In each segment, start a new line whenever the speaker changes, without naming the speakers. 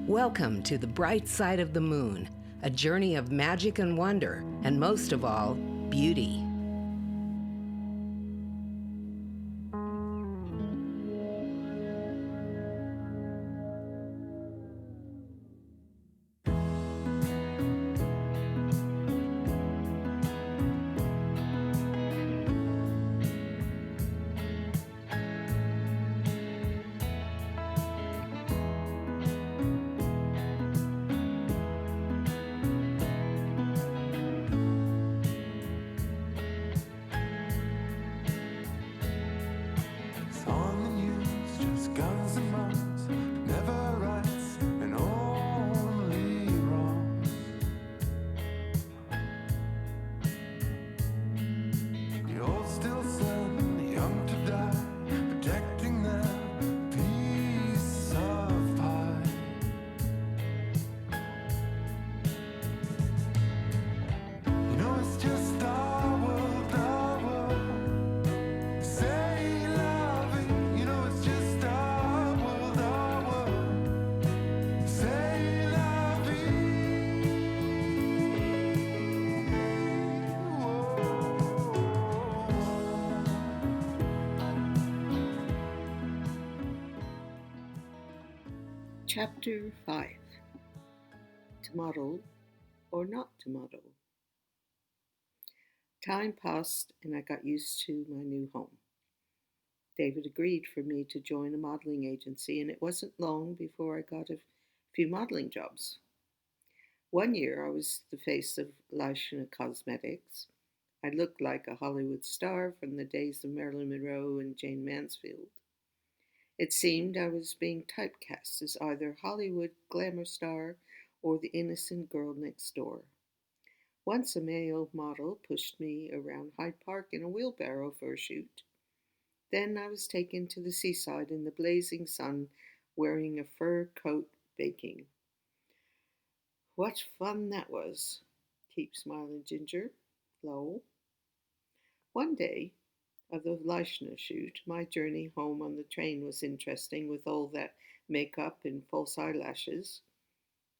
Welcome to the bright side of the moon, a journey of magic and wonder, and most of all, beauty.
Chapter 5. To model or not to model. Time passed and I got used to my new home. David agreed for me to join a modeling agency, and it wasn't long before I got a few modeling jobs. One year I was the face of Leishna Cosmetics. I looked like a Hollywood star from the days of Marilyn Monroe and Jane Mansfield. It seemed I was being typecast as either Hollywood glamour star or the innocent girl next door. Once a male model pushed me around Hyde Park in a wheelbarrow for a shoot. Then I was taken to the seaside in the blazing sun, wearing a fur coat baking. What fun that was! Keep smiling, Ginger. Lowell. One day, of the Leishna shoot, my journey home on the train was interesting with all that makeup and false eyelashes.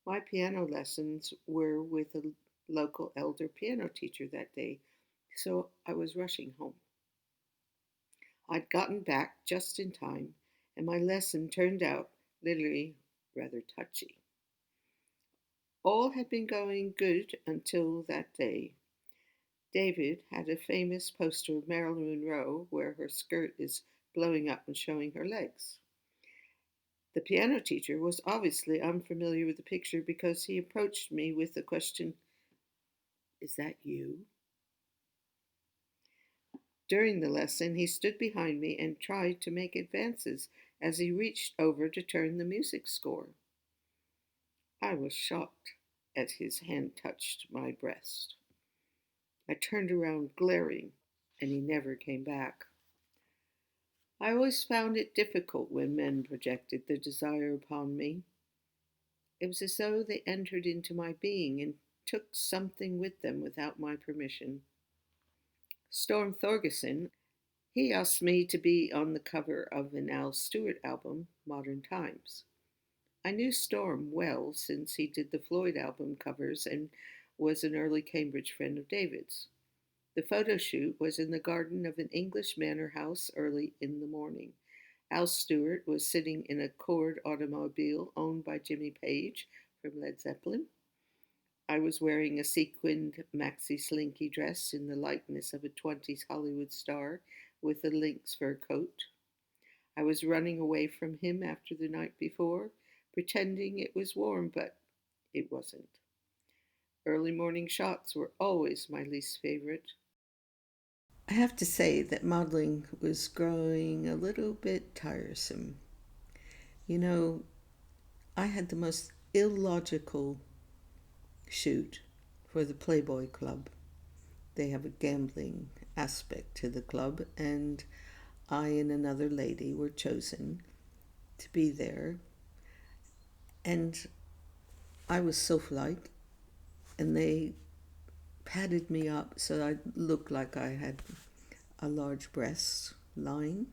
My piano lessons were with a local elder piano teacher that day, so I was rushing home. I'd gotten back just in time, and my lesson turned out literally rather touchy. All had been going good until that day. David had a famous poster of Marilyn Monroe where her skirt is blowing up and showing her legs. The piano teacher was obviously unfamiliar with the picture because he approached me with the question, "Is that you?" During the lesson, he stood behind me and tried to make advances as he reached over to turn the music score. I was shocked as his hand touched my breast. I turned around glaring, and he never came back. I always found it difficult when men projected their desire upon me. It was as though they entered into my being and took something with them without my permission. Storm Thorgerson, he asked me to be on the cover of an Al Stewart album, Modern Times. I knew Storm well since he did the Floyd album covers and was an early Cambridge friend of David's. The photo shoot was in the garden of an English manor house early in the morning. Al Stewart was sitting in a Cord automobile owned by Jimmy Page from Led Zeppelin. I was wearing a sequined maxi slinky dress in the likeness of a 20s Hollywood star with a lynx fur coat. I was running away from him after the night before, pretending it was warm, but it wasn't. Early morning shots were always my least favorite. I have to say that modeling was growing a little bit tiresome. You know, I had the most illogical shoot for the Playboy Club. They have a gambling aspect to the club, and I and another lady were chosen to be there. And I was sylph-like, and they padded me up so I looked like I had a large breast line.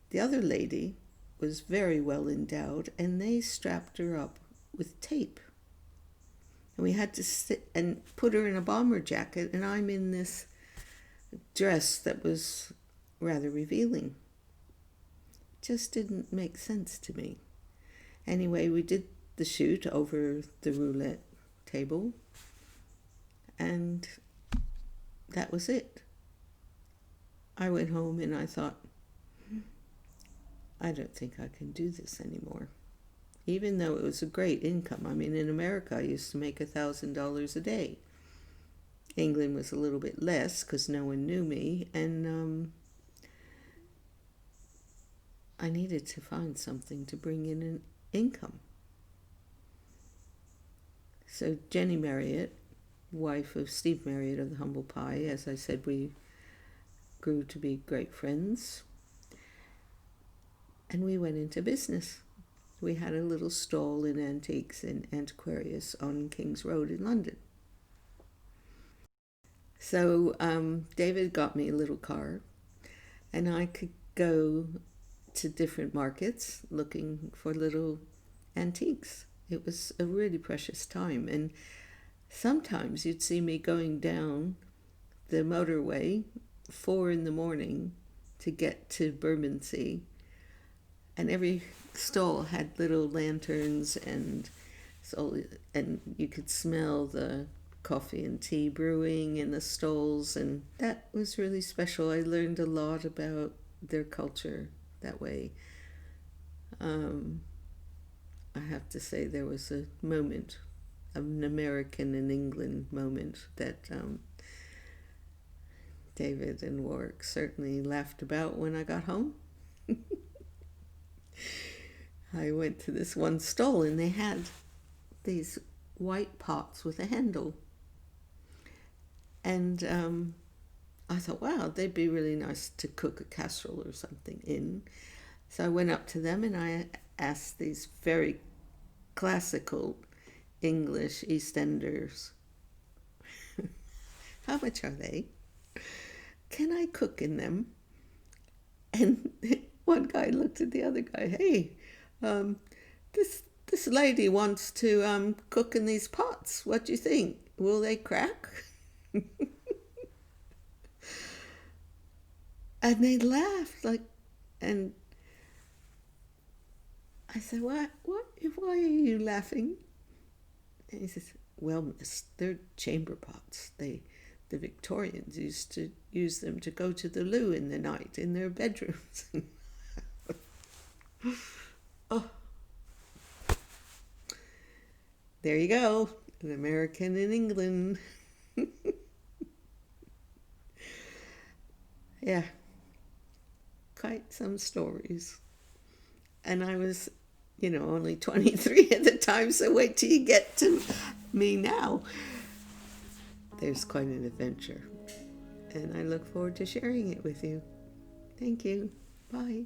The other lady was very well endowed, and they strapped her up with tape. And we had to sit and put her in a bomber jacket, and I'm in this dress that was rather revealing. Just didn't make sense to me. Anyway, we did the shoot over the roulette table, and that was it. I went home and I thought, I don't think I can do this anymore. Even though it was a great income. I mean, in America, I used to make $1,000 a day. England was a little bit less because no one knew me, and I needed to find something to bring in an income. So Jenny Marriott, wife of Steve Marriott of the Humble Pie, as I said, we grew to be great friends, and we went into business. We had a little stall in antiques in Antiquarius on King's Road in London. So David got me a little car, and I could go to different markets looking for little antiques. It was a really precious time, and sometimes you'd see me going down the motorway 4 a.m. to get to Bermondsey, and every stall had little lanterns, and you could smell the coffee and tea brewing in the stalls, and that was really special. I learned a lot about their culture that way. I have to say there was a moment, an American in England moment, that David and Warwick certainly laughed about when I got home. I went to this one stall and they had these white pots with a handle. And I thought, wow, they'd be really nice to cook a casserole or something in. So I went up to them and I asked these very classical English EastEnders, how much are they? Can I cook in them? And one guy looked at the other guy, hey, this lady wants to cook in these pots. What do you think? Will they crack? And they laughed, and I said, why are you laughing? And he says, well, miss, they're chamber pots. The Victorians used to use them to go to the loo in the night in their bedrooms. Oh, there you go, an American in England. Yeah, quite some stories. And I was, only 23 at the time, so wait till you get to me now. There's quite an adventure, and I look forward to sharing it with you. Thank you. Bye.